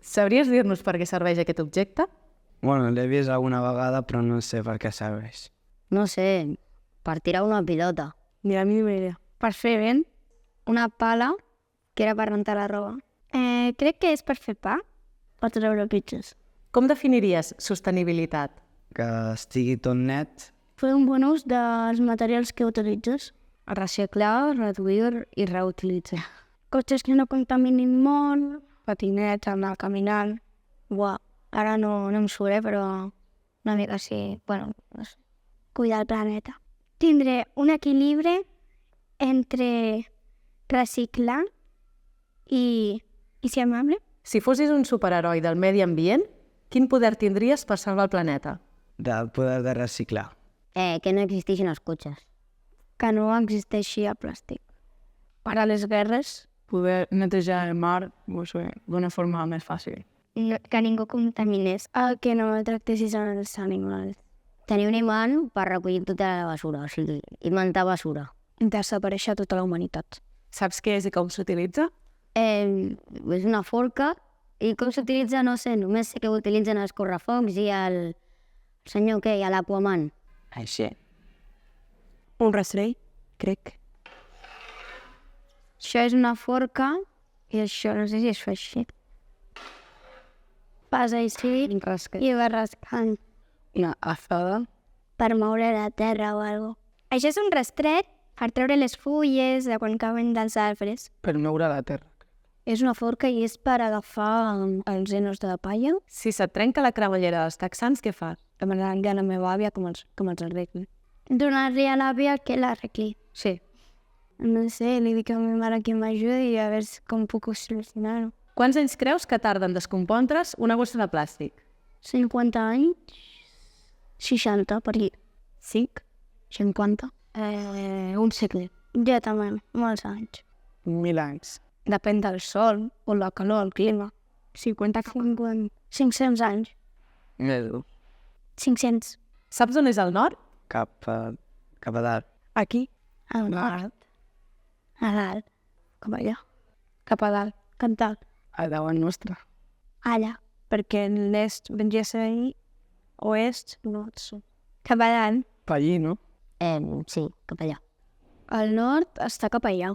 Sabries dir-nos per què serveix aquest objecte? Bueno, l'he vist alguna vegada, però no sé per què serveix. No sé, per tirar una pilota. Ni la mínima idea. Per fer vent, una pala, que era per rentar la roba. Crec que és per fer pa. Per treure pizzas. Com definiries sostenibilitat? Que estigui tot net. Fer un bon ús dels materials que utilitzes. Reciclar, reduir i reutilitzar. Cotxes que no contaminin molt, patinets, anar caminant. Buah, ara no em surt, però una mica sí. Bueno, no sé. Cuidar el planeta. Tindre un equilibri entre reciclar i ser amable. Si fossis un superheroi del medi ambient, quin poder tindries per salvar el planeta? Del poder de reciclar. Que no existeixin els cotxes. Que no existeixi el plàstic. Per a les guerres, poder netejar el mar d'una forma més fàcil. No, que ningú contaminés. Que no tractessis els animals. Tenir un imant per recollir tota la basura, o sigui, inventar basura. Desaparèixer tota la humanitat. Saps què és i com s'utilitza? És una forca i com s'utilitza, no sé, només sé que utilitzen els correfocs i el senyor què, i l'Aquaman. Així. un rastrell, crec. Això és una forca i això no sé si es fa així. Vas així i vas rascant Una azada. per moure la terra o alguna cosa. Això és un rastret per treure les fulles de quan cauen dels arbres. Per moure la terra. És una forca i és per agafar els enos de la palla. Si se't trenca la cremallera dels texans, què fas? Demanar-li a la meva àvia com els arregli. Donar-li a l'àvia que l'arregli. Sí. No sé, li dic a ma mare que m'ajudi i a veure com puc solucionar-ho. Quants anys creus que tarda en descompondre's una bossa de plàstic? 50 anys, 60 per aquí. 5? 50. Un segle. Jo també, molts anys. 1000 anys. Depèn del sol o la calor, el clima. 50. 500 anys. Més 500. Saps on és el nord? cap a dalt. Aquí? Al nord. A dalt. Cap allà. Cap a dalt. Cap dalt. A davant nostre. Allà. Perquè l'est vindria a ser ahir, oest, nord, sud. Cap a dalt. Per allí, no? Sí, cap allà. El nord està cap allà.